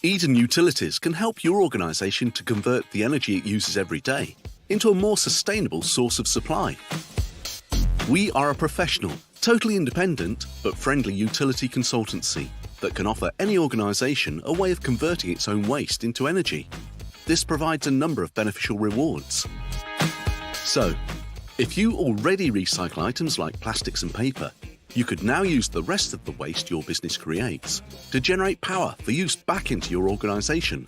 Eden Utilities can help your organisation to convert the energy it uses every day into a more sustainable source of supply. We are a professional, totally independent but friendly utility consultancy that can offer any organisation a way of converting its own waste into energy. This provides a number of beneficial rewards. So, if you already recycle items like plastics and paper, you could now use the rest of the waste your business creates to generate power for use back into your organisation.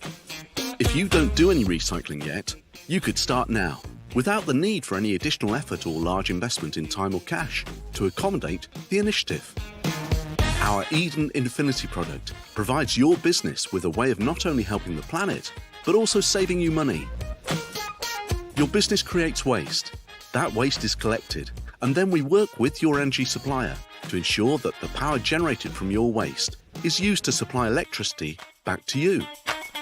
If you don't do any recycling yet, you could start now, without the need for any additional effort or large investment in time or cash to accommodate the initiative. Our Eden Infinity product provides your business with a way of not only helping the planet, but also saving you money. Your business creates waste. That waste is collected, and then we work with your energy supplier to ensure that the power generated from your waste is used to supply electricity back to you.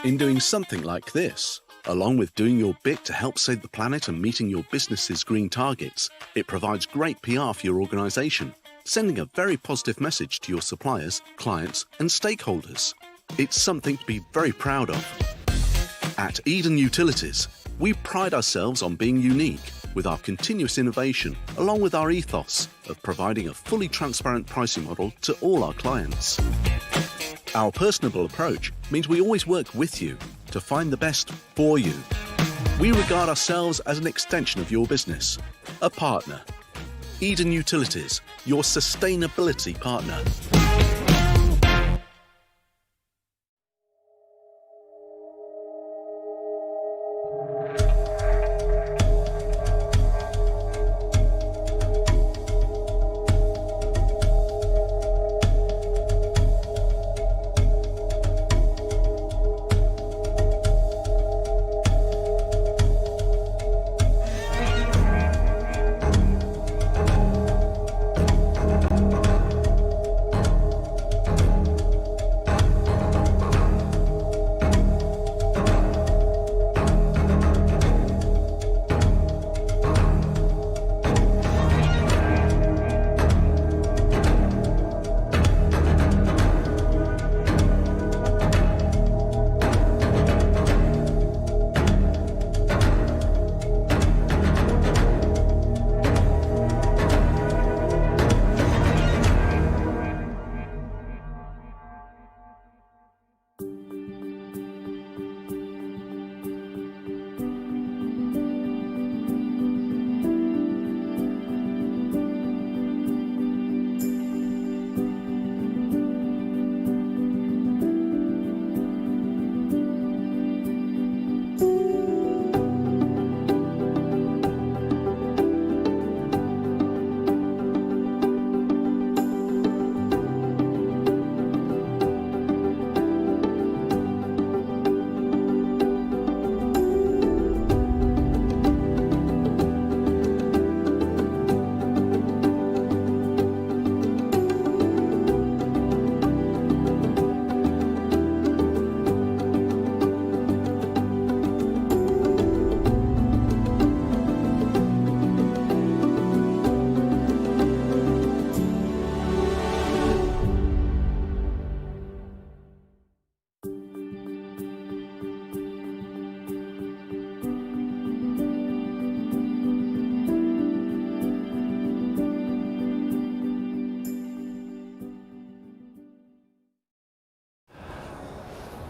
In doing something like this, along with doing your bit to help save the planet and meeting your business's green targets, it provides great PR for your organisation, sending a very positive message to your suppliers, clients and stakeholders. It's something to be very proud of. At Eden Utilities, we pride ourselves on being unique with our continuous innovation, along with our ethos of providing a fully transparent pricing model to all our clients. Our personable approach means we always work with you to find the best for you. We regard ourselves as an extension of your business, a partner. Eden Utilities, your sustainability partner.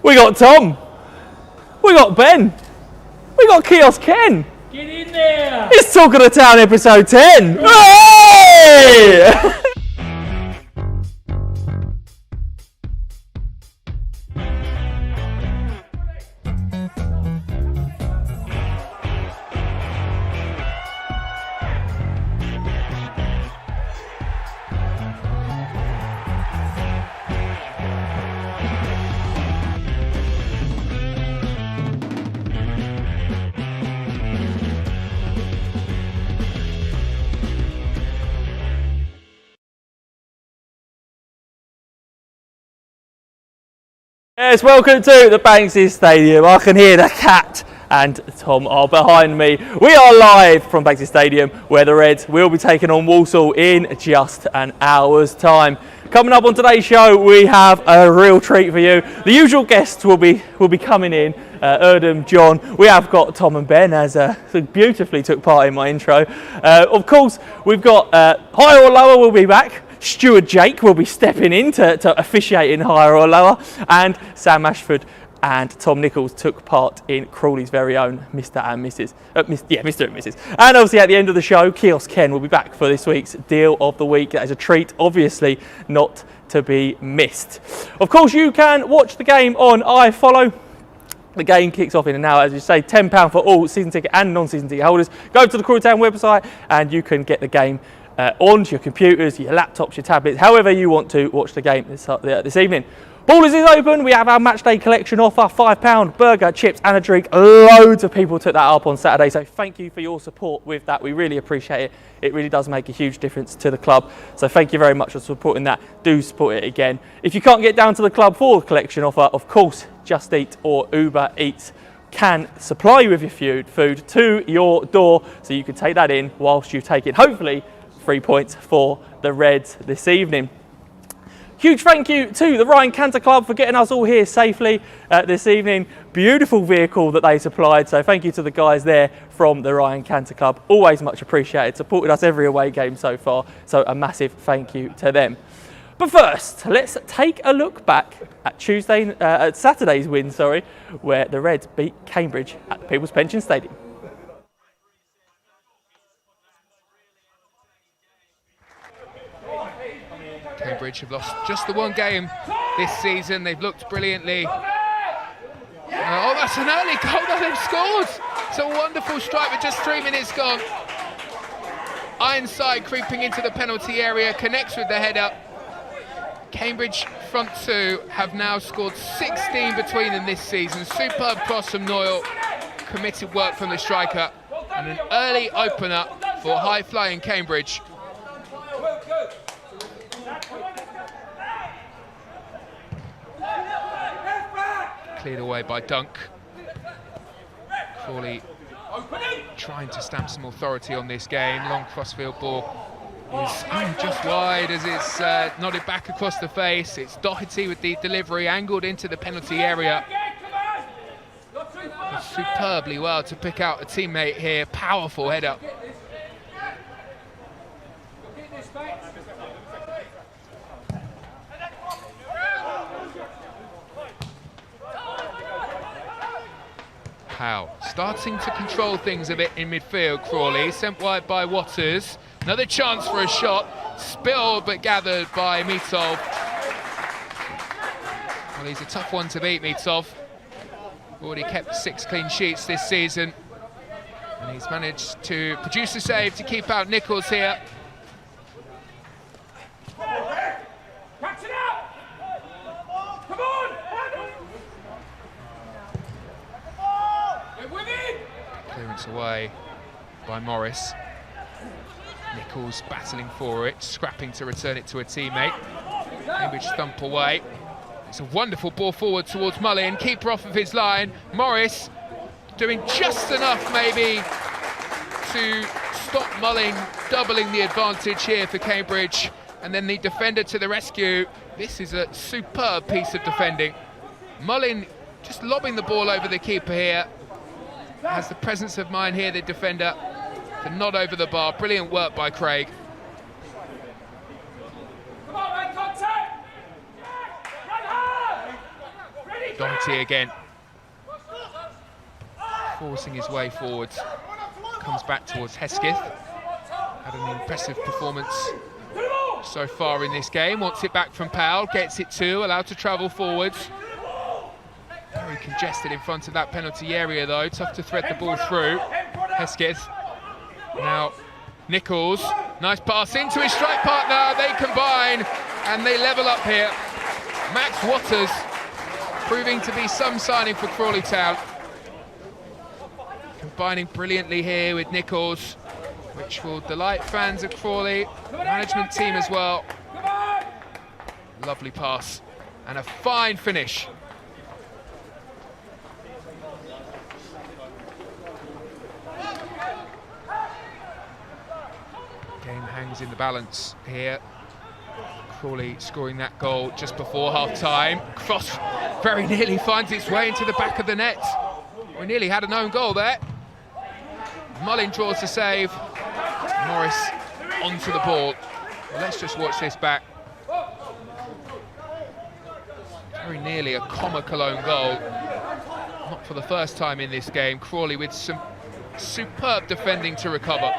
We got Tom. We got Ben. We got Kiosk Ken. Get in there! It's Talk of the Town episode 10. Hey! Yes, welcome to the Bankside Stadium. I can hear the cat and Tom are behind me. We are live from Bankside Stadium where the Reds will be taking on Walsall in just an hour's time. Coming up on today's show, we have a real treat for you. The usual guests will be coming in. Erdem, John. We have got Tom and Ben, as beautifully took part in my intro. Of course, we've got Higher or Lower will be back. Stuart Jake will be stepping in to officiate in Higher or Lower, and Sam Ashford and Tom Nichols took part in Crawley's very own Mr. and Mrs. Mr. and Mrs. And obviously at the end of the show, Kiosk Ken will be back for this week's Deal of the Week. That is a treat, obviously not to be missed. Of course, you can watch the game on iFollow. The game kicks off in an hour, as you say, £10 for all season ticket and non-season ticket holders. Go to the Crawley Town website and you can get the game onto your computers, your laptops, your tablets, however you want to watch the game this evening. Ballers is open. We have our match day collection offer, £5 burger, chips and a drink. Loads of people took that up on Saturday, so thank you for your support with that. We really appreciate it. It really does make a huge difference to the club. So thank you very much for supporting that. Do support it again. If you can't get down to the club for the collection offer, of course, Just Eat or Uber Eats can supply you with your food to your door, so you can take that in whilst you take it. Hopefully, 3 points for the Reds this evening. Huge thank you to the Ryan Canter Club for getting us all here safely this evening. Beautiful vehicle that they supplied, so thank you to the guys there from the Ryan Canter Club. Always much appreciated, supported us every away game so far, so a massive thank you to them. But first, let's take a look back at Saturday's win, where the Reds beat Cambridge at the People's Pension Stadium. Cambridge have lost just the one game this season. They've looked brilliantly. Oh, that's an early goal that they've scored. It's a wonderful strike with just 3 minutes gone. Ironside creeping into the penalty area, connects with the header. Cambridge front two have now scored 16 between them this season. Superb cross from Noyle, committed work from the striker, and an early opener for high-flying Cambridge. Cleared away by Dunk. Crawley trying to stamp some authority on this game. Long crossfield ball is just wide as it's nodded back across the face. It's Doherty with the delivery, angled into the penalty area. Does superbly well to pick out a teammate here. Powerful header. Powell starting to control things a bit in midfield. Crawley sent wide by Waters. Another chance for a shot, spilled but gathered by Mitov. Well, he's a tough one to beat, Mitov. Already kept 6 clean sheets this season, and he's managed to produce a save to keep out Nichols here. Clearance away by Morris. Nichols battling for it, scrapping to return it to a teammate. Cambridge thump away. It's a wonderful ball forward towards Mullin, keeper off of his line. Morris doing just enough maybe to stop Mullin doubling the advantage here for Cambridge. And then the defender to the rescue. This is a superb piece of defending. Mullin just lobbing the ball over the keeper here. Has the presence of mind here, the defender, to nod over the bar. Brilliant work by Craig. Doherty again, forcing his way forwards. Comes back towards Hesketh. Had an impressive performance so far in this game. Wants it back from Powell, gets it to, allowed to travel forwards. Very congested in front of that penalty area though, tough to thread the ball through. Hesketh, now Nichols, nice pass into his strike partner, they combine and they level up here. Max Waters proving to be some signing for Crawley Town. Combining brilliantly here with Nichols, which will delight fans of Crawley, management team as well. Lovely pass and a fine finish. Game hangs in the balance here. Crawley scoring that goal just before half-time. Cross very nearly finds its way into the back of the net. We nearly had an own goal there. Mullin draws the save. Morris onto the ball. Well, let's just watch this back. Very nearly a comical own goal. Not for the first time in this game. Crawley with some superb defending to recover.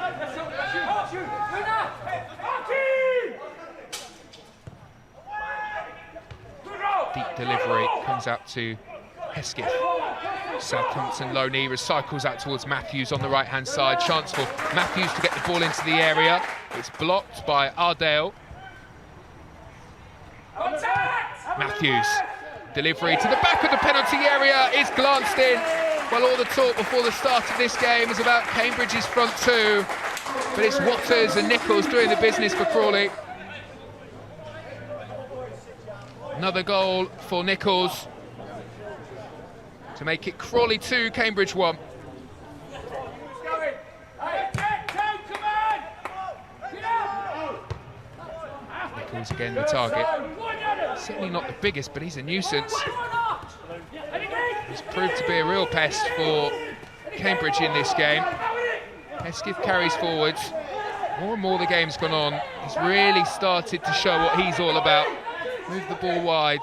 Deep delivery comes out to Hesketh. Southampton low knee recycles out towards Matthews on the right hand side. Chance for Matthews to get the ball into the area. It's blocked by Ardale. Matthews, delivery to the back of the penalty area is glanced in. Well, all the talk before the start of this game is about Cambridge's front two, but it's Waters and Nichols doing the business for Crawley. Another goal for Nichols to make it Crawley 2, Cambridge 1. Nichols again the target. Certainly not the biggest, but he's a nuisance. He's proved to be a real pest for Cambridge in this game. Hesketh carries forwards. More and more the game's gone on. He's really started to show what he's all about. Move the ball wide.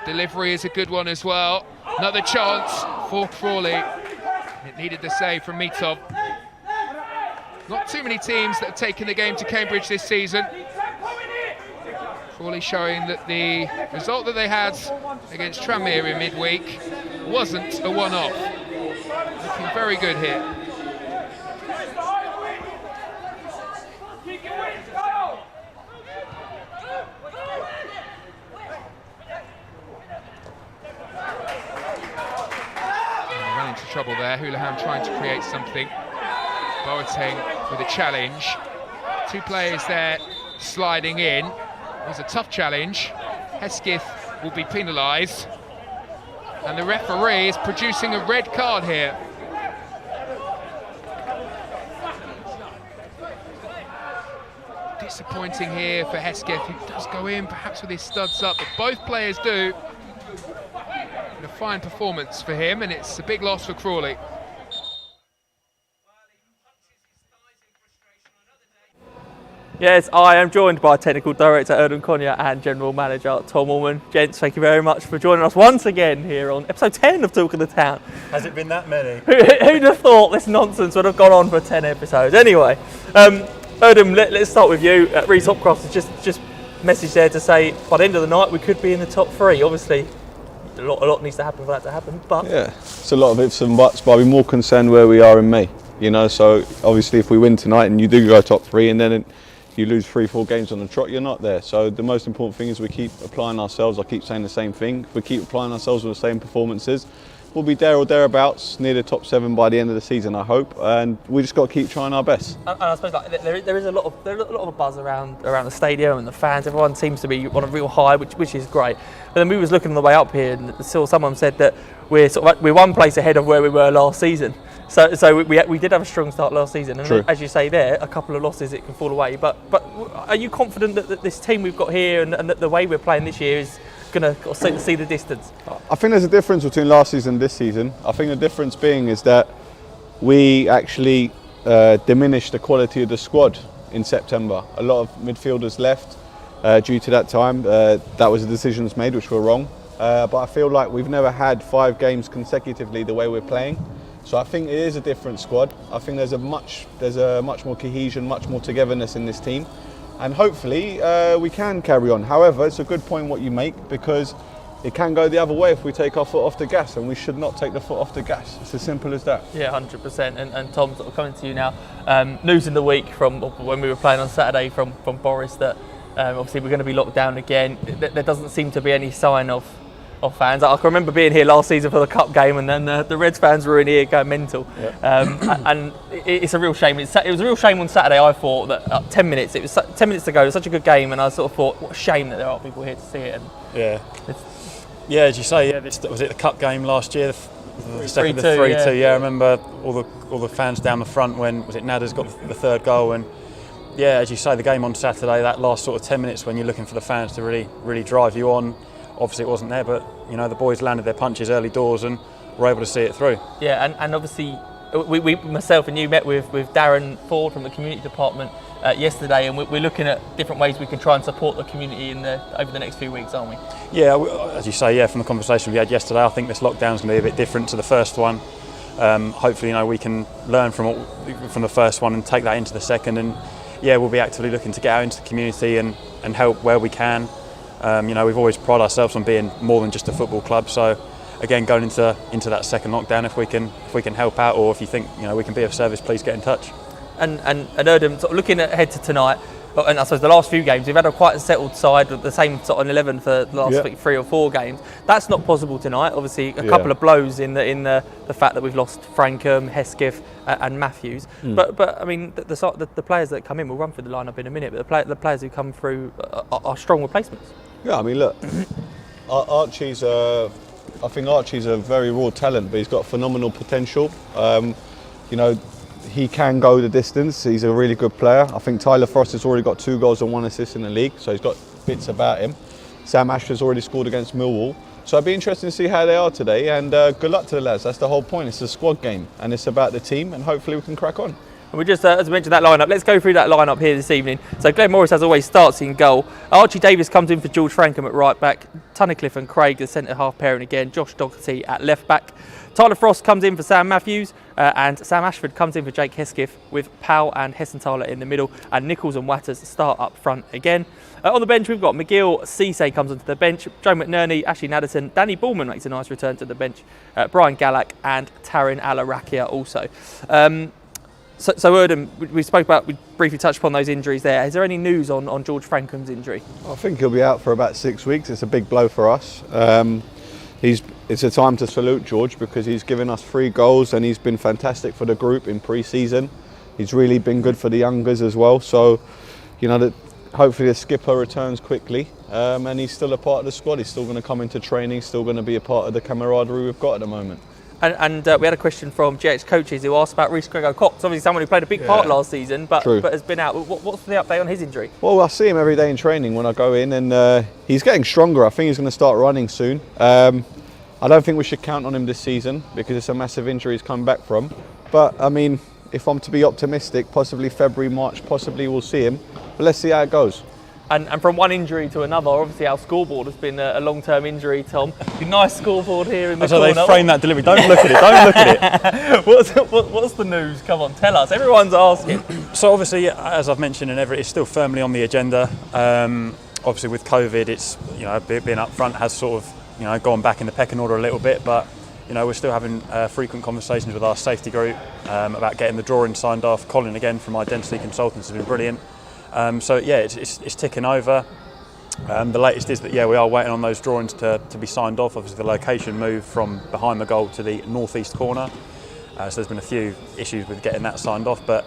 Delivery is a good one as well. Another chance for Crawley. It needed the save from Mitov. Not too many teams that have taken the game to Cambridge this season. Crawley showing that the result that they had against Tranmere in midweek wasn't a one-off. Looking very good here. Run into trouble there. Houlihan trying to create something. Boateng with a challenge. Two players there sliding in. It was a tough challenge. Hesketh will be penalised. And the referee is producing a red card here. Disappointing here for Hesketh, who does go in, perhaps with his studs up, but both players do. And a fine performance for him, and it's a big loss for Crawley. Yes, I am joined by Technical Director Erdem Konya and General Manager Tom Allman. Gents, thank you very much for joining us once again here on episode 10 of Talk of the Town. Has it been that many? Who'd have thought this nonsense would have gone on for 10 episodes? Anyway, Erdem, let's start with you. Reece Hopcroft has just message there to say by the end of the night we could be in the top three. Obviously, a lot needs to happen for that to happen. But yeah, it's a lot of ifs and buts, but I'll be more concerned where we are in May. You know, so obviously if we win tonight and you do go top three, and then you lose 3-4 games on the trot, you're not there. So the most important thing is we keep applying ourselves. I keep saying the same thing. If we keep applying ourselves with the same performances, we'll be there or thereabouts, near the top 7 by the end of the season, I hope. And we just got to keep trying our best. And I suppose there is a lot of buzz around the stadium and the fans. Everyone seems to be on a real high, which is great. But then we was looking on the way up here, and saw someone said that we're one place ahead of where we were last season. So we did have a strong start last season, and True. As you say there, a couple of losses it can fall away. But are you confident that this team we've got here and that the way we're playing this year is going to see the distance? I think there's a difference between last season and this season. I think the difference being is that we actually diminished the quality of the squad in September. A lot of midfielders left due to that time. That was the decisions made which were wrong. But I feel like we've never had 5 games consecutively the way we're playing. So I think it is a different squad. I think there's a much more cohesion, much more togetherness in this team, and hopefully we can carry on. However, it's a good point what you make, because it can go the other way if we take our foot off the gas, and we should not take the foot off the gas. It's as simple as that. Yeah, 100%. And Tom, sort of coming to you now, news in the week from when we were playing on Saturday from Boris that obviously we're going to be locked down again. There doesn't seem to be any sign of fans. I can remember being here last season for the cup game, and then the Reds fans were in here going mental. Yeah. And it's a real shame. It was a real shame on Saturday. I thought that 10 minutes. It was 10 minutes to go. It was such a good game, and I sort of thought, what a shame that there aren't people here to see it. And yeah, as you say, yeah. Was it the cup game last year? The second, 3-2. Yeah, I remember all the fans down the front when Nader's got the third goal, and yeah, as you say, the game on Saturday, that last sort of 10 minutes when you're looking for the fans to really drive you on, obviously it wasn't there, but the boys landed their punches early doors and were able to see it through. Yeah, and obviously we myself and you met with Darren Ford from the community department yesterday, and we're looking at different ways we can try and support the community over the next few weeks, aren't we? Yeah, as you say, from the conversation we had yesterday, I think this lockdown's going to be a bit different to the first one. Hopefully, we can learn from the first one and take that into the second, and we'll be actively looking to get out into the community and help where we can. We've always prided ourselves on being more than just a football club, so again, going into that second lockdown, if we can help out, or if you think we can be of service, please get in touch. And Erdem, sort of looking ahead to tonight, and I suppose the last few games, we've had a quite settled side with the same sort of 11 for the last 3 or 4 games. That's not possible tonight. Obviously, a couple of blows in the fact that we've lost Frankham, Hesketh, and Matthews. But I mean, the players that come in, we'll run through the lineup in a minute. But the players who come through are strong replacements. Yeah, I mean, look, Archie's I think Archie's a very raw talent, but he's got phenomenal potential. He can go the distance. He's a really good player. I think Tyler Frost has already got 2 goals and 1 assist in the league, so he's got bits about him. Sam Ashford's already scored against Millwall. So it'd be interesting to see how they are today, and good luck to the lads. That's the whole point. It's a squad game, and it's about the team, and hopefully we can crack on. And we just, as I mentioned, that lineup. Let's go through that lineup here this evening. So Glenn Morris, as always, starts in goal. Archie Davis comes in for George Frankham at right back. Tunnicliffe and Craig, the centre half pairing again. Josh Doherty at left back. Tyler Frost comes in for Sam Matthews, and Sam Ashford comes in for Jake Hesketh, with Powell and Hessenthaler in the middle, and Nichols and Watters start up front again. On the bench, we've got McGill, Cisse comes onto the bench, Joe McNerney, Ashley Naderson, Danny Bullman makes a nice return to the bench, Brian Gallack and Tarin Alarakia also. So Erdem, we briefly touched upon those injuries there. Is there any news on George Frankham's injury? I think he'll be out for about 6 weeks. It's a big blow for us. It's a time to salute George, because he's given us 3 goals and he's been fantastic for the group in pre-season. He's really been good for the youngers as well. So, hopefully the skipper returns quickly, and he's still a part of the squad. He's still going to come into training, still going to be a part of the camaraderie we've got at the moment. And we had a question from GX Coaches who asked about Rhys Grego-Cox, obviously someone who played a big part last season, but has been out. What's the update on his injury? Well, I see him every day in training when I go in, and he's getting stronger. I think he's going to start running soon. I don't think we should count on him this season, because it's a massive injury he's come back from. But I mean, if I'm to be optimistic, possibly February, March, possibly we'll see him. But let's see how it goes. And from one injury to another, obviously our scoreboard has been a long-term injury, Tom. Nice scoreboard here in the corner. So they framed that delivery. Don't look at it. Don't look at it. What's the news? Come on, tell us. Everyone's asking. So obviously, as I've mentioned, it's still firmly on the agenda. Obviously, with COVID, it's being up front has sort of gone back in the pecking order a little bit, but we're still having frequent conversations with our safety group about getting the drawing signed off. Colin again from Identity Consultants has been brilliant. It's ticking over. The latest is that we are waiting on those drawings to be signed off. Obviously, the location moved from behind the goal to the northeast corner, so there's been a few issues with getting that signed off. But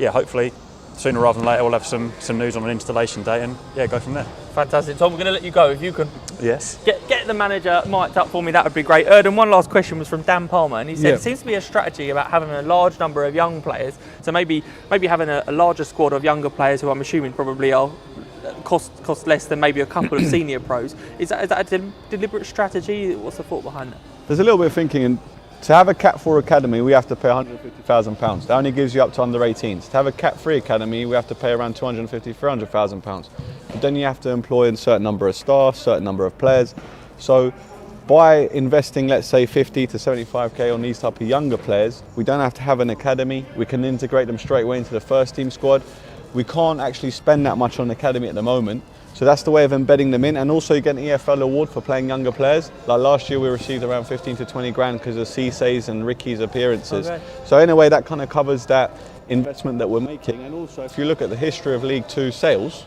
hopefully sooner rather than later we'll have some news on an installation date, and go from there. Fantastic, Tom. We're going to let you go. If you can, yes, get the manager mic'd up for me, that would be great. Erdem, one last question was from Dan Palmer, and he said it seems to be a strategy about having a large number of young players. So maybe having a larger squad of younger players, who I'm assuming probably are cost less than maybe a couple of senior pros. Is that a deliberate strategy? What's the thought behind that? There's a little bit of thinking, and to have a Cat 4 academy, we have to pay £150,000. That only gives you up to under 18s. To have a Cat 3 academy, we have to pay around £250,000, £300,000. But then you have to employ a certain number of staff, certain number of players. So by investing, let's say 50 to 75k on these type of younger players, we don't have to have an academy. We can integrate them straight away into the first team squad. We can't actually spend that much on the academy at the moment. So that's the way of embedding them in, and also you get an EFL award for playing younger players. Like last year we received around 15 to 20 grand because of Cisse's and Ricky's appearances. Okay. So in a way that kind of covers that investment that we're making. And also if you look at the history of League 2 sales,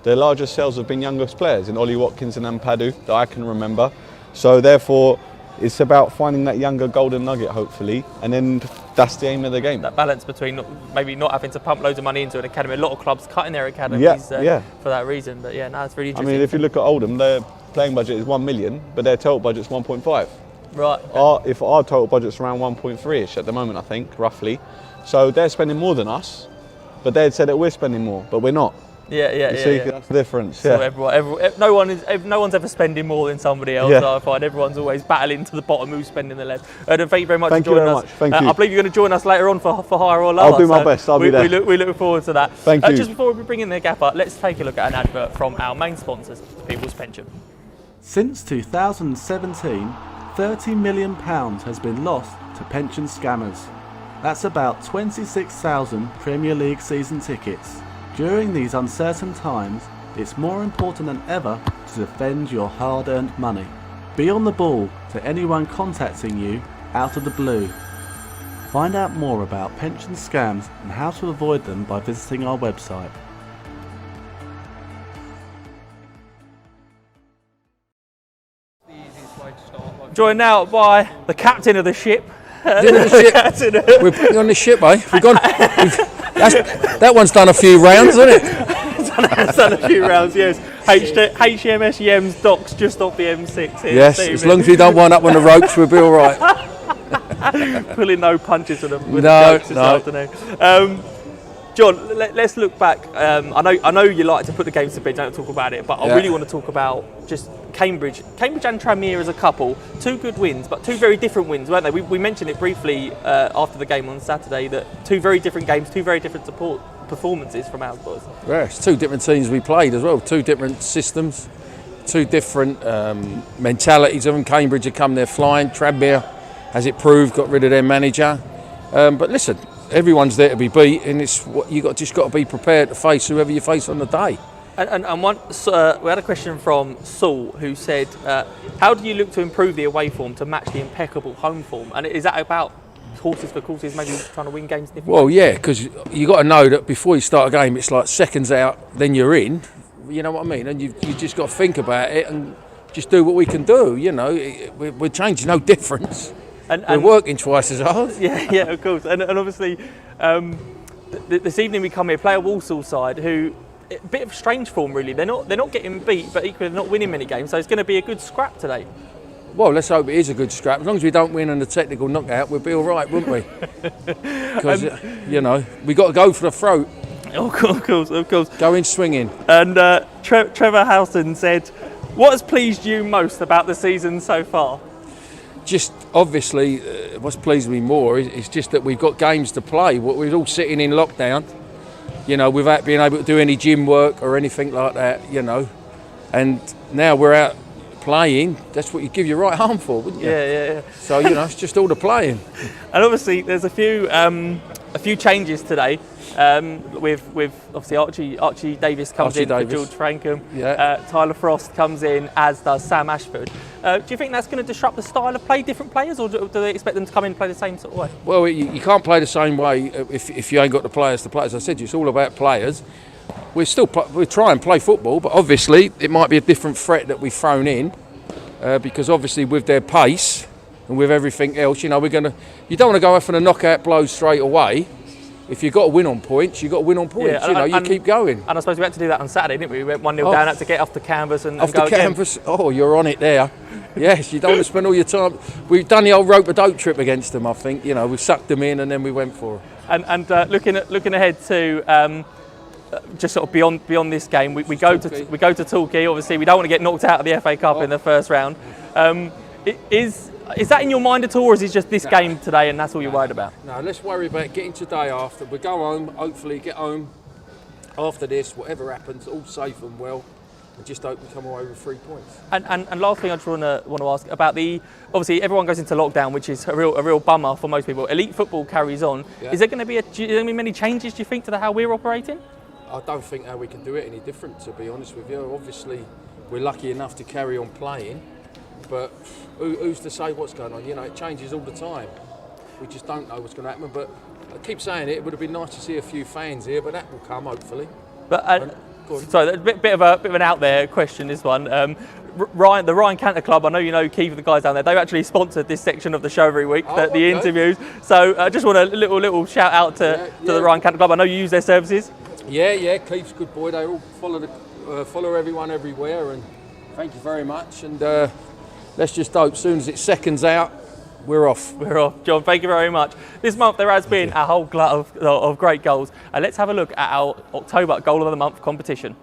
the largest sales have been youngest players in Ollie Watkins and Ampadu that I can remember. So therefore it's about finding that younger golden nugget, hopefully, and then that's the aim of the game. That balance between maybe not having to pump loads of money into an academy. A lot of clubs cutting their academies for that reason. But it's really interesting. I mean, if you look at Oldham, their playing budget is 1 million, but their total budget's 1.5. Right. If our total budget's around 1.3ish at the moment, I think, roughly. So they're spending more than us, but they'd said that we're spending more, but we're not. You see, that's the difference. So no one's ever spending more than somebody else. I find everyone's always battling to the bottom who's spending the less. Thank you very much for joining us. Thank you. I believe you're going to join us later on for Higher or Lower. I'll do my best. I'll be there. We look forward to that. Thank you. Just before we bring in the gaffer, let's take a look at an advert from our main sponsors, People's Pension. Since 2017, £30 million has been lost to pension scammers. That's about 26,000 Premier League season tickets. During these uncertain times, it's more important than ever to defend your hard-earned money. Be on the ball to anyone contacting you out of the blue. Find out more about pension scams and how to avoid them by visiting our website. Joined now by the captain of the ship. We're putting on the ship, eh? That one's done a few rounds, hasn't it? It's done a few rounds, yes. HMS Yems docks just off the M6 here. Yes, as long as we don't wind up on the ropes, we'll be all right. Pulling no punches with the jokes this afternoon. John, let's look back. I know you like to put the games to bed, don't talk about it, but I really want to talk about just Cambridge and Tranmere as a couple. Two good wins, but two very different wins, weren't they? We mentioned it briefly after the game on Saturday, that two very different games, two very different performances from our boys. Yeah, it's two different teams we played as well, two different systems, two different mentalities of them. Cambridge had come there flying. Tranmere, as it proved, got rid of their manager. But listen, everyone's there to be beat, and it's what you just got to be prepared to face whoever you face on the day. And once we had a question from Saul, who said, "How do you look to improve the away form to match the impeccable home form?" And is that about horses for courses, maybe trying to win games differently? Well, yeah, because you got to know that before you start a game, it's like seconds out, then you're in. You know what I mean? And you just got to think about it and just do what we can do. You know, we're changing no difference. And we're working twice as hard. Yeah, of course. And obviously, this evening we come here, play a Walsall side who, a bit of strange form really. They're not getting beat, but equally they're not winning many games. So it's going to be a good scrap today. Well, let's hope it is a good scrap. As long as we don't win in the technical knockout, we'll be all right, won't we? Because you know, we got to go for the throat. Of course. Go in swinging. And Trevor Housen said, "What has pleased you most about the season so far?" Just obviously, what's pleased me more is just that we've got games to play. We're all sitting in lockdown, you know, without being able to do any gym work or anything like that, you know. And now we're out playing. That's what you give your right arm for, wouldn't you? Yeah. So you know, it's just all the playing. And obviously, there's a few changes today. With obviously Archie Davis comes in for George Frankham. Yeah. Tyler Frost comes in, as does Sam Ashford. Do you think that's going to disrupt the style of play, different players, or do they expect them to come in and play the same sort of way? Well, you can't play the same way if you ain't got the players to play. As I said, it's all about players. We try and play football, but obviously it might be a different threat that we've thrown in because obviously with their pace and with everything else, you know, you don't want to go out for the knockout blows straight away. If you've got to win on points, you've got to win on points. Yeah, you keep going. And I suppose we had to do that on Saturday, didn't we? We went 1-0 down, had to get off the canvas and go again. Off the canvas? Oh, you're on it there. Yes, you don't want to spend all your time. We've done the old rope-a-dope trip against them, I think. You know, we sucked them in and then we went for it. And looking ahead to just sort of beyond this game, we go to Torquay. Obviously, we don't want to get knocked out of the FA Cup in the first round. Is that in your mind at all, or is it just this game today and that's all you're worried about? No, let's worry about getting today after. We go home, hopefully get home after this, whatever happens, all safe and well, and just hope we come away with 3 points. And last thing I just want to ask about obviously everyone goes into lockdown, which is a real bummer for most people. Elite football carries on. Yeah. Is there going to be many changes, do you think, to how we're operating? I don't think how we can do it any different, to be honest with you. Obviously, we're lucky enough to carry on playing. But who's to say what's going on? You know, it changes all the time. We just don't know what's going to happen. But I keep saying it would have been nice to see a few fans here, but that will come hopefully. But sorry, a bit of an out there question. This one, the Ryan Cantor Club. I know you know Keith and the guys down there. They've actually sponsored this section of the show every week, the interviews. So I just want a little shout out to the Ryan Cantor Club. I know you use their services. Yeah. Keith's a good boy. They all follow everyone everywhere, and thank you very much. And let's just hope, as soon as it's seconds out, We're off. We're off. John, thank you very much. This month there has been a whole glut of great goals. Let's have a look at our October Goal of the Month competition.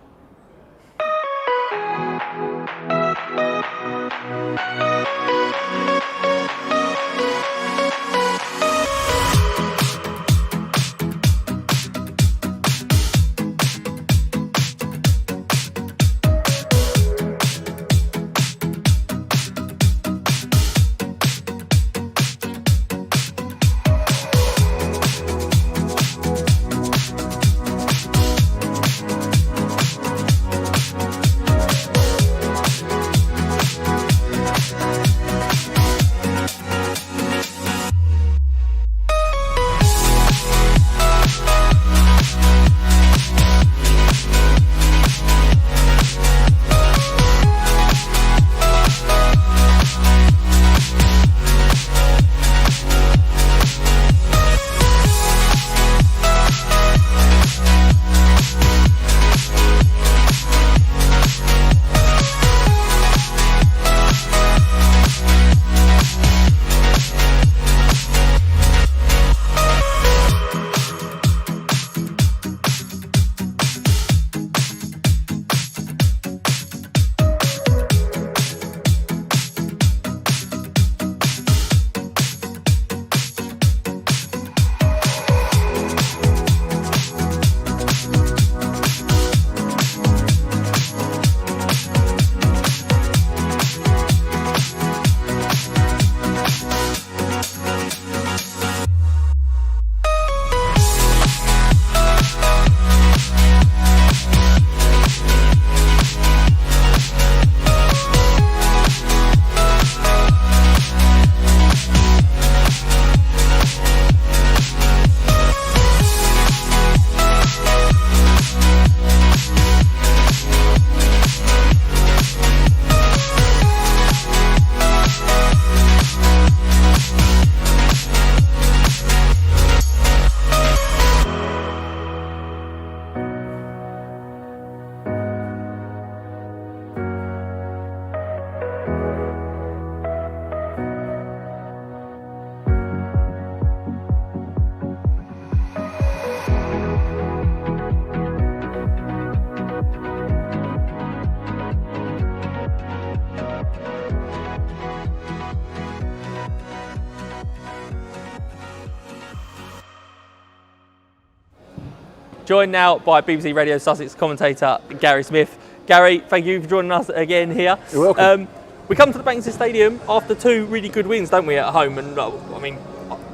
Joined now by BBC Radio Sussex commentator Gary Smith. Gary, thank you for joining us again here. You're welcome. We come to the Bankside Stadium after two really good wins, don't we, at home? And I mean,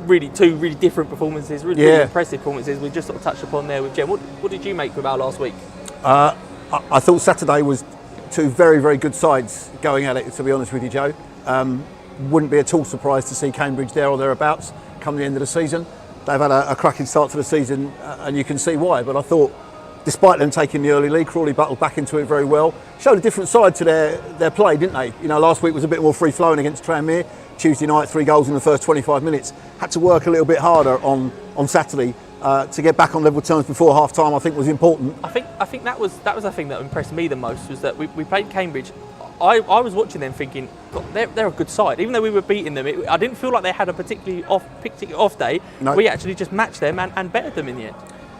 really two really different performances, really impressive performances. We just sort of touched upon there with Jem. What did you make of our last week? I thought Saturday was two very, very good sides going at it, to be honest with you, Joe. Wouldn't be at all surprised to see Cambridge there or thereabouts come the end of the season. They've had a cracking start to the season, and you can see why. But I thought, despite them taking the early lead, Crawley battled back into it very well. Showed a different side to their play, didn't they? You know, last week was a bit more free-flowing against Tranmere. Tuesday night, 3 goals in the first 25 minutes. Had to work a little bit harder on Saturday to get back on level terms before half-time. I think was important. I think that was the thing that impressed me the most, was that we played Cambridge. I was watching them thinking, God, they're a good side. Even though we were beating them, I didn't feel like they had a particularly off day. No. We actually just matched them and bettered them in the end.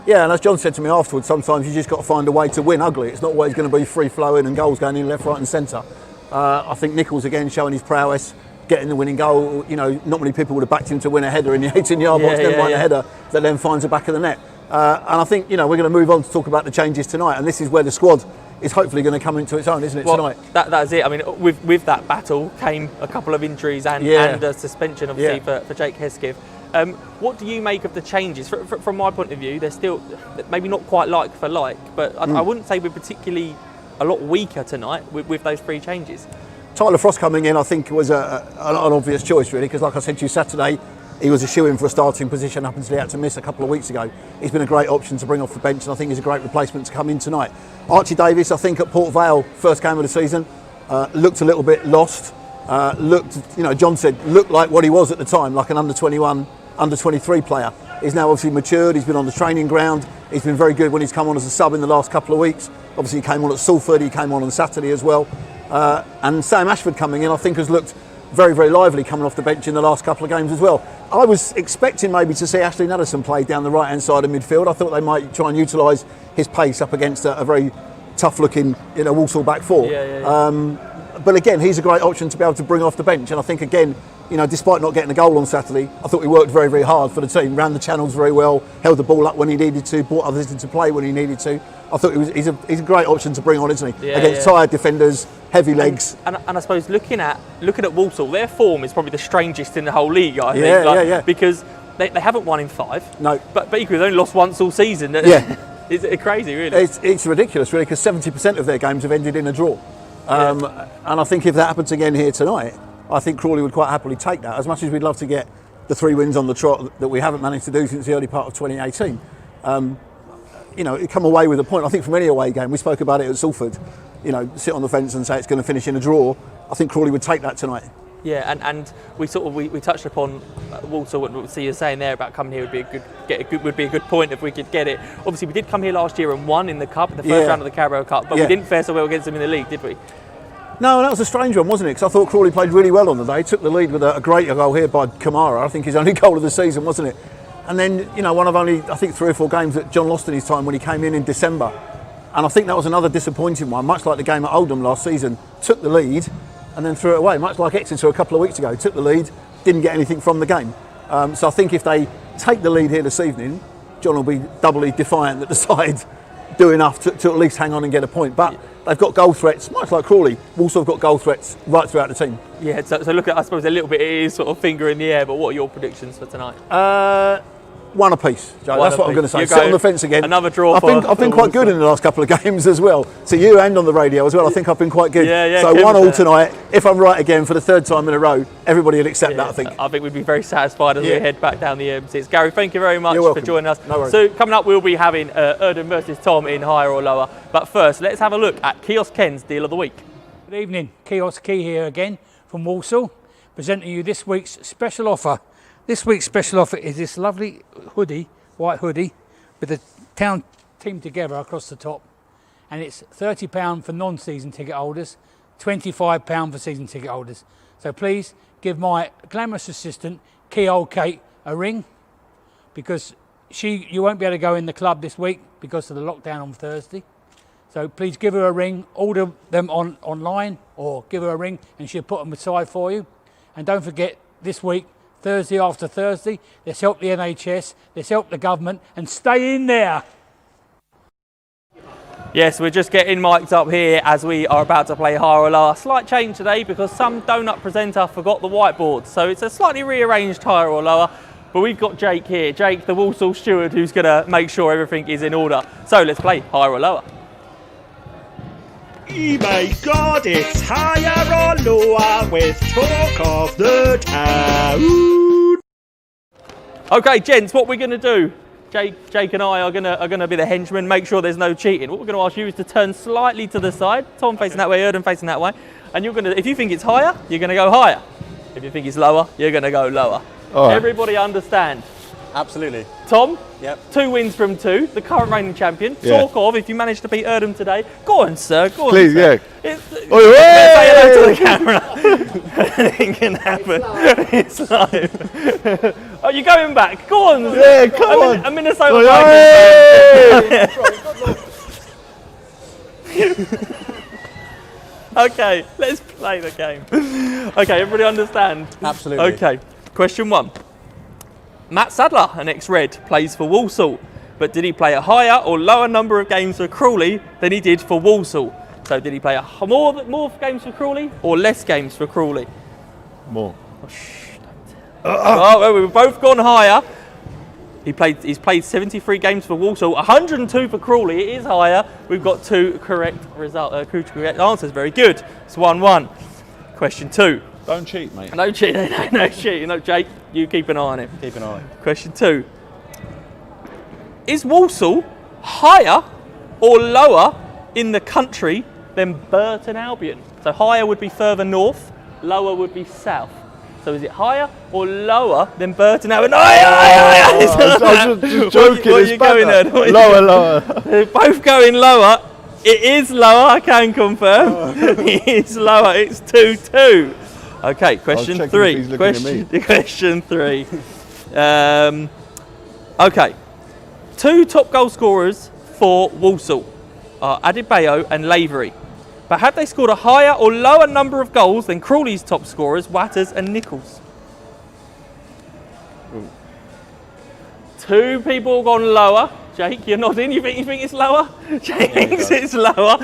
Yeah, and as John said to me afterwards, sometimes you just got to find a way to win ugly. It's not always going to be free-flowing and goals going in left, right and centre. I think Nichols again showing his prowess, getting the winning goal. You know, not many people would have backed him to win a header in the 18-yard box, then a header that then finds the back of the net. And I think, you know, we're going to move on to talk about the changes tonight, and this is where the squad is hopefully going to come into its own, isn't it, tonight? That's it. I mean, with that battle came a couple of injuries and a suspension, obviously, for Jake Heskiv. What do you make of the changes? From my point of view, they're still maybe not quite like for like, but I wouldn't say we're particularly a lot weaker tonight with those 3 changes. Tyler Frost coming in, I think, was an obvious choice, really, because like I said to you Saturday, he was a shoo-in for a starting position up until he had to miss a couple of weeks ago. He's been a great option to bring off the bench, and I think he's a great replacement to come in tonight. Archie Davis, I think, at Port Vale, first game of the season, looked a little bit lost. John said, looked like what he was at the time, like an under-21, under-23 player. He's now obviously matured, he's been on the training ground, he's been very good when he's come on as a sub in the last couple of weeks. Obviously he came on at Salford, he came on Saturday as well. And Sam Ashford coming in, I think, has looked very, very lively coming off the bench in the last couple of games as well. I was expecting maybe to see Ashley Nuddison play down the right-hand side of midfield. I thought they might try and utilise his pace up against a very tough-looking, Walsall back four. But again, he's a great option to be able to bring off the bench. And I think, again, despite not getting a goal on Saturday, I thought we worked very, very hard for the team, ran the channels very well, held the ball up when he needed to, brought others into play when he needed to. I thought he's a great option to bring on, isn't he? Against tired defenders, heavy legs. And I suppose looking at Walsall, their form is probably the strangest in the whole league, I think. Because they haven't won in 5. No. But equally, they've only lost once all season. It's crazy, really. It's ridiculous, really, because 70% of their games have ended in a draw. And I think if that happens again here tonight, I think Crawley would quite happily take that. As much as we'd love to get the 3 wins on the trot that we haven't managed to do since the early part of 2018, come away with a point. I think from any away game, we spoke about it at Salford, sit on the fence and say it's going to finish in a draw. I think Crawley would take that tonight. Yeah, and we touched upon Walsall. What you're saying there about coming here would be a good point if we could get it. Obviously, we did come here last year and won in the cup, in the first round of the Carabao Cup, but we didn't fare so well against them in the league, did we? No, that was a strange one, wasn't it? Because I thought Crawley played really well on the day. Took the lead with a great goal here by Kamara. I think his only goal of the season, wasn't it? And then, one of only, I think, 3 or 4 games that John lost in his time when he came in December. And I think that was another disappointing one, much like the game at Oldham last season. Took the lead and then threw it away, much like Exeter a couple of weeks ago. Took the lead, didn't get anything from the game. So I think if they take the lead here this evening, John will be doubly defiant that the side do enough to at least hang on and get a point. But they've got goal threats, much like Crawley. Walsall have got goal threats right throughout the team. Yeah, so look at, I suppose, a little bit, it is sort of finger in the air, but what are your predictions for tonight? 1 apiece, Joe. That's what I'm going to say. Sit on the fence again. Another draw. I've been quite good in the last couple of games as well. To you and on the radio as well. I think I've been quite good. So 1-1 tonight. If I'm right again for the 3rd time in a row, everybody would accept that. I think we'd be very satisfied as we head back down the M6. Gary, thank you very much for joining us. No worries. So coming up, we'll be having Erdem versus Tom in higher or lower. But first, let's have a look at Kiosk Ken's deal of the week. Good evening, Kiosk Key here again from Walsall, presenting you this week's special offer. This week's special offer is this lovely hoodie, white hoodie, with the town team together across the top, and it's £30 for non-season ticket holders, £25 for season ticket holders. So please give my glamorous assistant, Old Kate, a ring, because you won't be able to go in the club this week because of the lockdown on Thursday. So please give her a ring, order them online, or give her a ring and she'll put them aside for you. And don't forget, this week, Thursday after Thursday, let's help the NHS, let's help the government, and stay in there. Yes, we're just getting mic'd up here as we are about to play higher or lower. Slight change today because some donut presenter forgot the whiteboard, so it's a slightly rearranged higher or lower. But we've got Jake here, Jake the Walsall steward, who's going to make sure everything is in order. So let's play higher or lower. Oh my God, it's higher or lower with talk of the town. Okay, gents, what we're going to do, Jake and I are going to be the henchmen, make sure there's no cheating. What we're going to ask you is to turn slightly to the side, Tom facing that way, Erdem facing that way, and you're going to, if you think it's higher, you're going to go higher. If you think it's lower, you're going to go lower. Right. Everybody understand? Absolutely. Tom? Yep. 2 wins from 2, the current reigning champion. Talk of, if you manage to beat Erdem today, go on, sir. Go on, please, sir. yeah. Say hello to the camera. Anything can happen. It's live. Oh, you're going back. Go on. Yeah, come on. A Minnesota Vikings. Okay, let's play the game. Okay, everybody understand? Absolutely. Okay, question 1. Matt Sadler, an ex-Red, plays for Walsall, but did he play a higher or lower number of games for Crawley than he did for Walsall? So did he play more games for Crawley or less games for Crawley? More. Oh, shh, well, we've both gone higher. He's played 73 games for Walsall, 102 for Crawley. It is higher. We've got 2 correct answers. Very good. It's 1-1. Question 2. Don't cheat, mate. No cheating. No cheating. No, Jake, you keep an eye on him. Keep an eye. Question 2. Is Walsall higher or lower in the country than Burton Albion? So higher would be further north, lower would be south. So is it higher or lower than Burton Albion? I was just joking. What are you going at? Lower. They're both going lower. It is lower, I can confirm. It is lower. It's 2-2. Okay, question checking if 3. he's looking at me. Question 3. Okay. 2 top goal scorers for Walsall are Adebayo and Lavery. But have they scored a higher or lower number of goals than Crawley's top scorers, Watters and Nichols? 2 people have gone lower. Jake, you're nodding. You think it's lower? Jake thinks it's lower.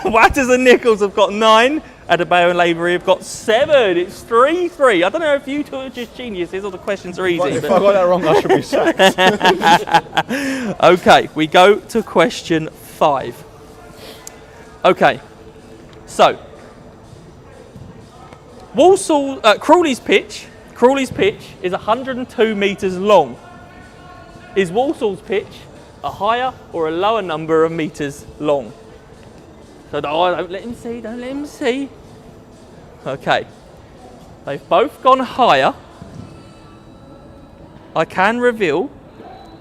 Watters and Nichols have got 9. Adebayo and Lavery have got 7. It's 3-3. I don't know if you two are just geniuses or the questions are easy. If I got that wrong, I should be sacked. Okay, we go to question 5. Okay, so Crawley's pitch is 102 metres long. Is Walsall's pitch a higher or a lower number of metres long? So don't let him see, don't let him see. Okay, they've both gone higher. I can reveal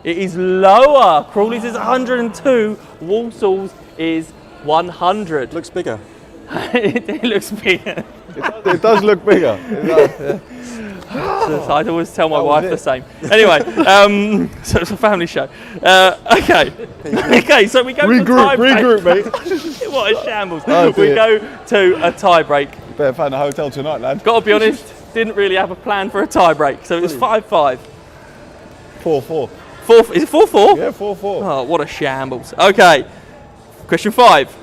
it is lower. Crawley's is 102, Walsall's is 100. Looks bigger. It looks bigger. It does look bigger. It does, yeah. I'd always tell my wife the same. Anyway, so it's a family show. Okay, so we go to tie break. Regroup, mate. What a shambles. Oh, we go to a tie break. Better find a hotel tonight, lad. Got to be honest, didn't really have a plan for a tie break, so it was 5-5. 4-4. Is it 4-4? Yeah, 4-4. Oh, what a shambles. Okay, question 5.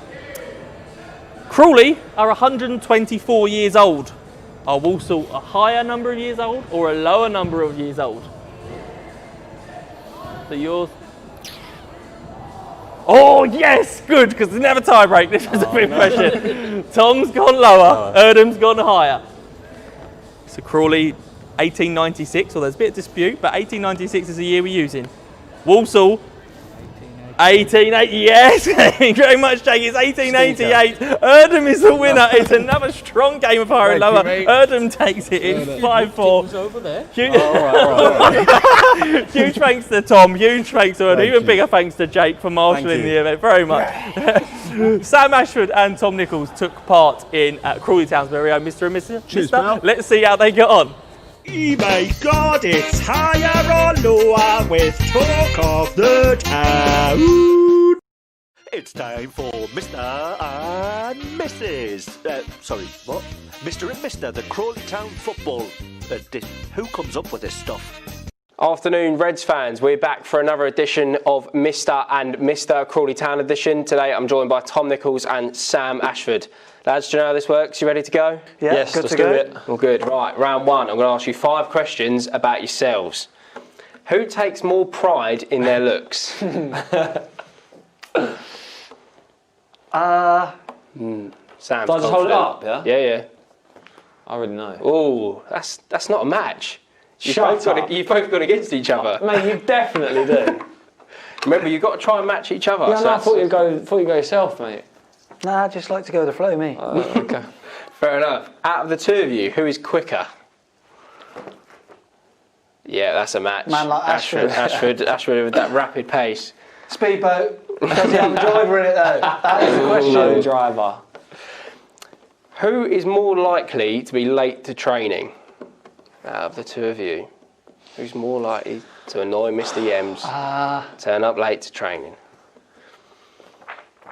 Crawley are 124 years old. Are Walsall a higher number of years old or a lower number of years old? So yours. Oh yes, good, because there's never tie break. This was a big question. Tom's gone lower, Erdem's gone higher. So Crawley, 1896, well there's a bit of dispute, but 1896 is the year we're using. Walsall, 1880, yes, thank you very much, Jake. It's 1888. Erdem is the winner. It's another strong game of higher and lower. Erdem takes it in 5-4. over there. Huge thanks to Tom, huge thanks to Erdem, even bigger thanks to Jake for marshalling the event, very much. Sam Ashford and Tom Nichols took part in Crawley Town's very own Mr. and Mr. Cheers, pal. Let's see how they get on. My God, it's higher or lower with talk of the town. It's time for Mr. and Mrs. Sorry, what? Mr. and Mr. the Crawley Town Football. Who comes up with this stuff? Afternoon, Reds fans. We're back for another edition of Mr. and Mr. Crawley Town edition. Today I'm joined by Tom Nichols and Sam Ashford. Lads, do you know how this works? You ready to go? Yeah, yes, let's do it. All good. Right, round 1. I'm going to ask you 5 questions about yourselves. Who takes more pride in their looks? Sam, Do I just hold it up, yeah? Yeah. I already know. Oh, that's not a match. You've both gone against each other. Mate, you definitely do. Remember, you've got to try and match each other. Yeah, so no, I thought you'd go yourself, mate. Nah, I just like to go with the flow, me. Okay. Fair enough. Out of the 2 of you, who is quicker? Yeah, that's a match. Man like Ashford. Ashford with that rapid pace. Speedboat. Does he have a driver in it though? That is the question. No driver. Who is more likely to be late to training? Out of the 2 of you, who's more likely to annoy Mr. Yems, turn up late to training?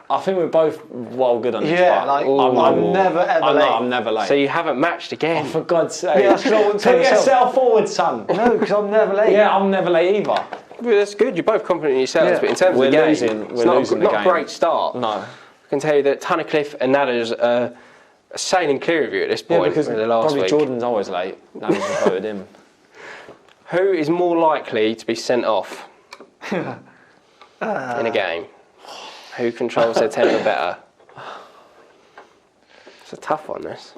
I think we're both well good on this. Yeah, like I'm never ever late. I'm never late. So you haven't matched again. Oh, for God's sake. Yeah, that's what I want to Put myself. yourself forward, son. No, because I'm never late. Yeah, I'm never late either. Well, that's good. You're both confident in yourselves, but in terms We're of the game, losing. it's We're not, losing the not game. a great start. No. I can tell you that Tunnicliffe and Nadders are sailing clear of you at this point. Yeah, because in the last probably week. Jordan's always late. Now we've voted him. Who is more likely to be sent off in a game? Who controls their temper better? It's a tough one, this.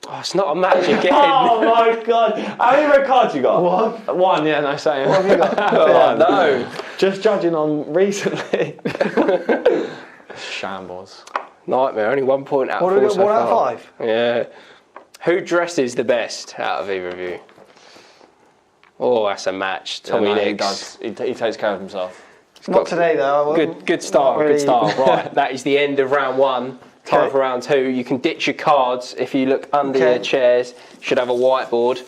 Oh, it's not a match again. Oh my God! How many red cards you got? One, yeah, no, same. What have you got? Oh, no. Just judging on recently. Shambles. Nightmare, only 1 point out of 4 so 1 out far. of 5? Yeah. Who dresses the best out of either of you? Oh, that's a match. Tommy Yeah, no, he Nicks. does. He takes care of himself. Not today though. Good start, Really. good start. Right, that is the end of round 1. Time for round 2. You can ditch your cards. If you look under your chairs, you should have a whiteboard.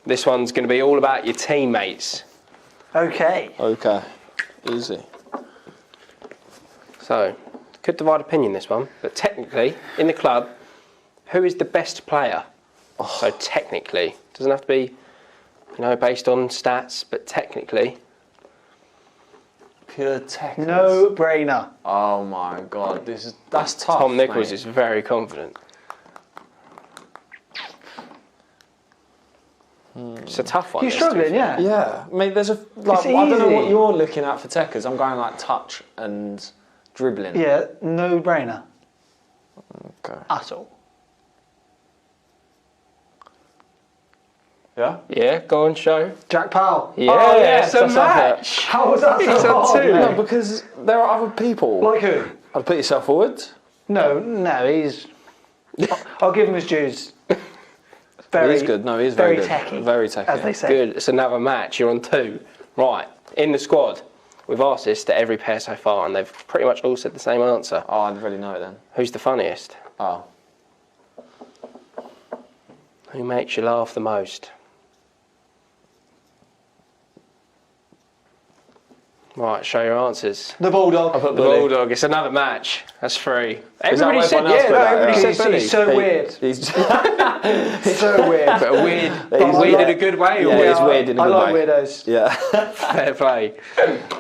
This one's going to be all about your teammates. Okay. Okay. Easy. So, could divide opinion this one, but technically, in the club, who is the best player? So technically, doesn't have to be, based on stats, but technically. Pure tech. No brainer. Oh my God, that's tough. Tom Nichols mate. is very confident. It's a tough one. You're struggling, yeah. Yeah, I mean, there's I don't know what you're looking at for techers. I'm going like touch and dribbling. Yeah, no brainer. Okay. At all. Yeah? Yeah, go on, show. Jack Powell. Yeah, Oh, yes, it's a that's up there. match. How was that It's so a hard? two. No, because there are other people. Like who? I'd put yourself forward. No, he's... I'll give him his dues. Very, He is good. No, he is very good. techie. Very techie. As they say. Good, it's another match. You're on 2. Right, in the squad. We've asked this to every pair so far, and they've pretty much all said the same answer. Oh, I'd really know it then. Who's the funniest? Oh. Who makes you laugh the most? Right, show your answers. The Bulldog. The Bulldog. It's another match. That's 3. Everybody said, everyone else put that? everybody said Billy. He's so weird. He's So weird. But weird in a good way. Or Yeah, it's weird in a I good like way. weirdos. Yeah. Fair play.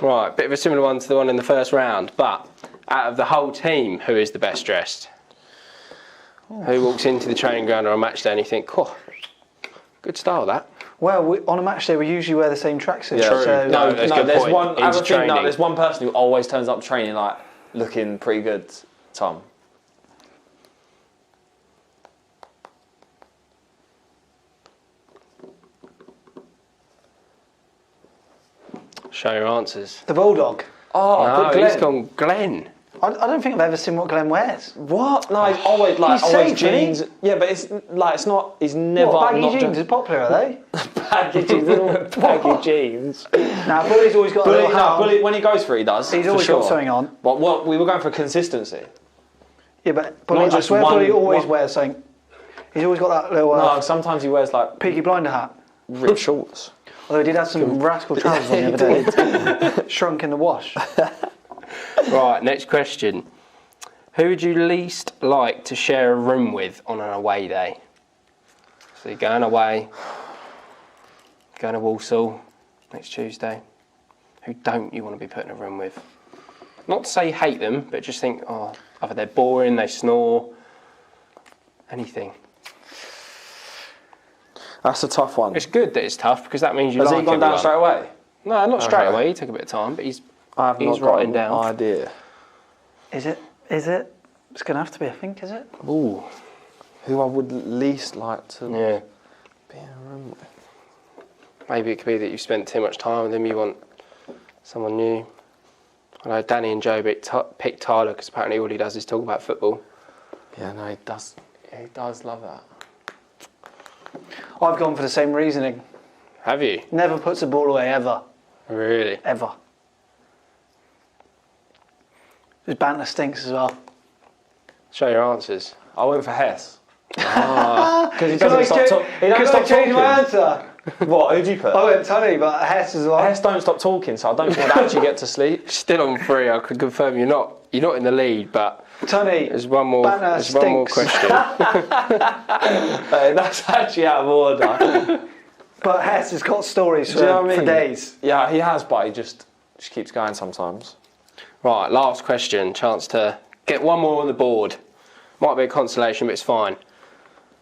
Right, bit of a similar one to the one in the first round. But out of the whole team, who is the best dressed? Who walks into the training ground or a match day and you think, oh, good style that. Well, on a match day, we usually wear the same tracksuit. Yeah. True. So No, that's a good there's point. one. I Into have a feeling, training. there's one person who always turns up to training like looking pretty good. Tom. Show your answers. the Bulldog. Oh, No, but Glenn. he's gone Glenn. I don't think I've ever seen what Glenn wears. What? No, he's always like He's always safe, isn't he? jeans. Yeah, but it's like it's not. He's never What, baggy not jeans just is popular, are they? baggy jeans. Baggy jeans. Now, Bully's always got a little hat. Bully, when he goes for it, he does. He's for always sure. got something on. But what we were going for consistency. Yeah, but Bully, Not I just swear one- Bully always one- wears something. He's always got that little No, sometimes he wears like Peaky Blinder hat. ripped shorts. Although he did have some rascal trousers on the other day. Shrunk in the wash. Right, next question. Who would you least like to share a room with on an away day? So you're going away, going to Walsall next Tuesday. Who don't you want to be put in a room with? Not to say you hate them, but just think, oh, either they're boring, they snore, anything. That's a tough one. It's good that it's tough because that means you Has like he gone down everyone. straight away? No, not straight Okay. away. He took a bit of time, but he's I have not got writing an down. idea. Is it? It's going to have to be, I think, is it? Ooh, who I would least like to Yeah. be in a room with. Maybe it could be that you've spent too much time with him, you want someone new. I know Danny and Joe picked Tyler because apparently all he does is talk about football. Yeah, no, he does. He does love that. I've gone for the same reasoning. Have you? Never puts a ball away, ever. Really? Ever. His banter stinks as well. Show your answers. I went for Hess. Because he doesn't stop he don't stop change my talking. answer? What? Who'd you put? I went Tony, but Hess as well. Hess don't stop talking, so I don't think I'd actually get to sleep. Still on 3. I can confirm you're not in the lead, but Tony, there's one more. banter There's one more stinks. question. That's actually out of order. But Hess has got stories Do you know what I for mean? days. Yeah, he has, but he just keeps going sometimes. Right, last question. Chance to get one more on the board. Might be a consolation, but it's fine.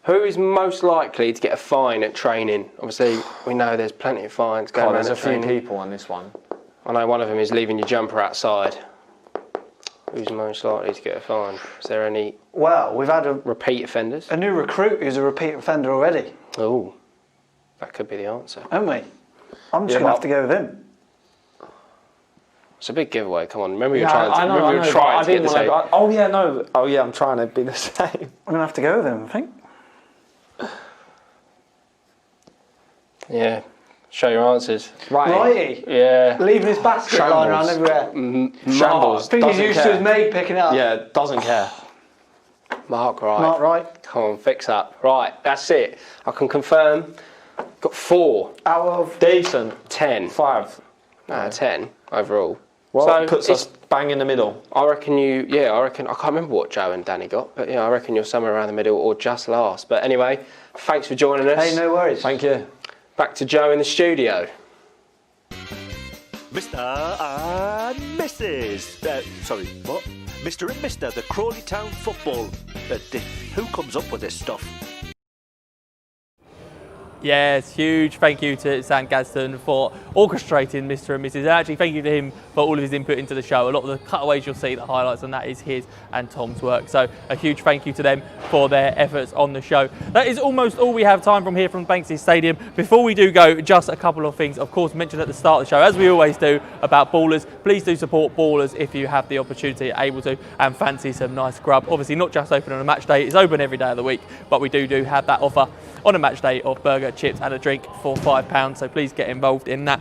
Who is most likely to get a fine at training? Obviously, we know there's plenty of fines going God, around there's a at few training. people on this one. I know one of them is leaving your jumper outside. Who's most likely to get a fine? Is there any Well, we've had repeat offenders? a new recruit who's a repeat offender already, Oh, that could be the answer. haven't we? I'm just Yeah, going to have to go with him. It's a big giveaway. Come on, remember you're Yeah, trying to. I know, Remember you're but trying I to get didn't the want same. to. Oh yeah, no. Oh yeah, I'm trying to be the same. I'm going to have to go with him, I think. Yeah, show your answers. Righty. Yeah. Leaving his basket lying around Shambles. everywhere. Shambles. I think he's Doesn't used to care. his maid picking it up. Yeah, doesn't care. Mark Wright. Mark Wright. Come on, fix up. Right, that's it. I can confirm. Got 4 out of decent 10. 5. 10 overall. Well, so it puts us bang in the middle. I reckon I can't remember what Joe and Danny got, but yeah, I reckon you're somewhere around the middle or just last. But anyway, thanks for joining us. Hey, no worries. Thank you. Back to Joe in the studio. Mr. and Mrs. Sorry, what? Mr. and Mr. the Crawley Town Football. Who comes up with this stuff? Yes, huge thank you to Sam Gadsden for orchestrating Mr. and Mrs. And actually thank you to him for all of his input into the show. A lot of the cutaways you'll see, the highlights, and that is his and Tom's work. So a huge thank you to them for their efforts on the show. That is almost all we have time from here from Banksy Stadium. Before we do go, just a couple of things. Of course, mentioned at the start of the show, as we always do, about Ballers. Please do support Ballers if you have the opportunity, able to, and fancy some nice grub. Obviously not just open on a match day, it's open every day of the week, but we do have that offer on a match day of burger, chips and a drink for £5, so please get involved in that.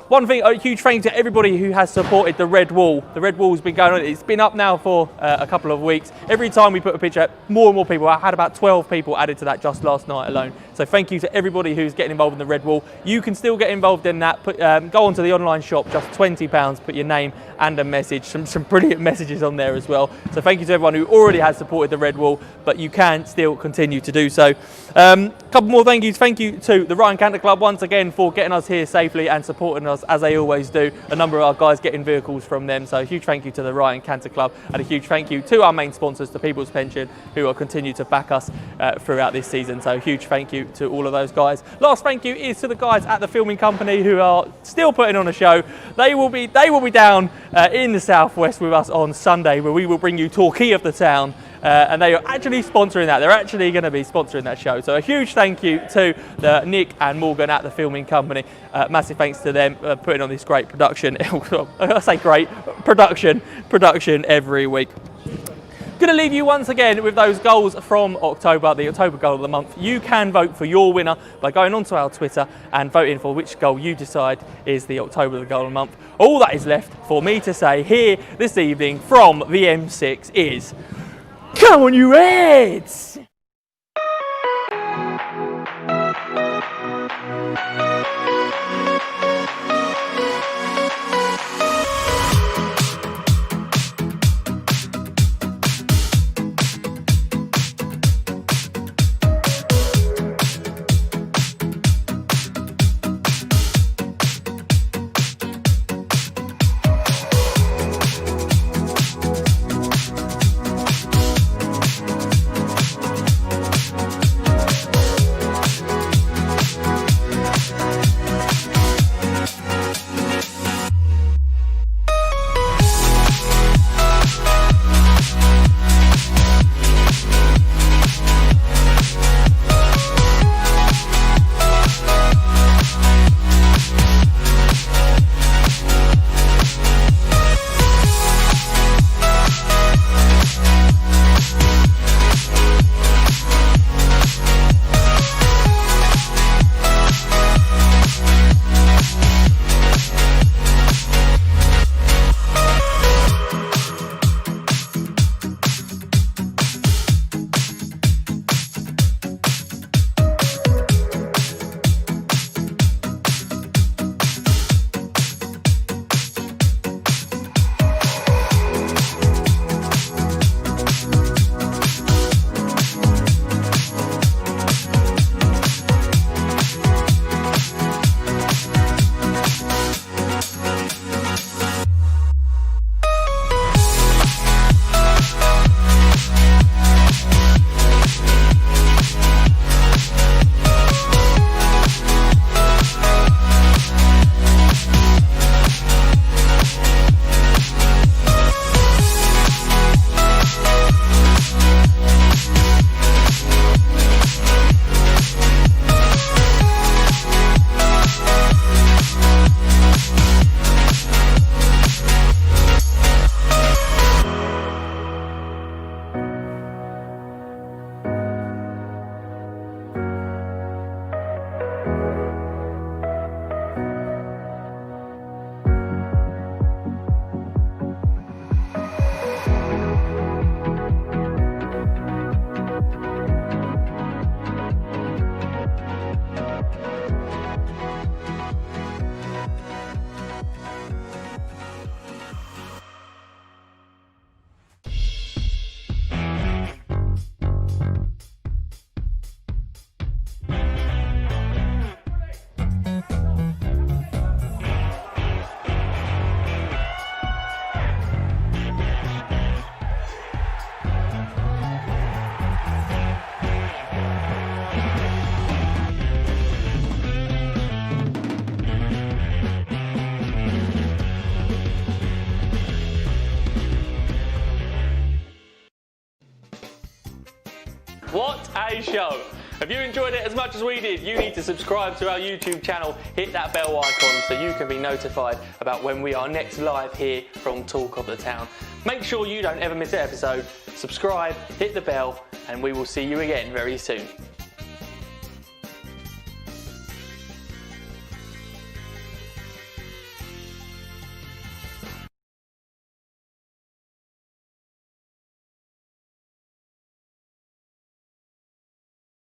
One thing, a huge thank you to everybody who has supported the Red Wall. The Red Wall's been going on, it's been up now for a couple of weeks. Every time we put a picture up, more and more people. I had about 12 people added to that just last night alone. So thank you to everybody who's getting involved in the Red Wall. You can still get involved in that. Go onto the online shop, just £20, put your name and a message. Some brilliant messages on there as well. So thank you to everyone who already has supported the Red Wall, but you can still continue to do so. Couple more thank yous. Thank you to the Ryan Canter Club once again for getting us here safely and supporting us as they always do. A number of our guys getting vehicles from them, so a huge thank you to the Ryan Canter Club and a huge thank you to our main sponsors, the People's Pension, who will continue to back us throughout this season. So a huge thank you to all of those guys. Last thank you is to the guys at the filming company who are still putting on a show. They will be down in the southwest with us on Sunday, where we will bring you Torquay of the Town. And they are actually sponsoring that. They're actually going to be sponsoring that show. So a huge thank you to Nick and Morgan at the filming company. Massive thanks to them putting on this great production. I say great production every week. Going to leave you once again with those goals from October, the October goal of the month. You can vote for your winner by going onto our Twitter and voting for which goal you decide is the October goal of the month. All that is left for me to say here this evening from the M6 is, come on, you Reds! show. If you enjoyed it as much as we did, you need to subscribe to our YouTube channel, hit that bell icon so you can be notified about when we are next live here from Talk of the Town. Make sure you don't ever miss an episode. Subscribe, hit the bell, and we will see you again very soon.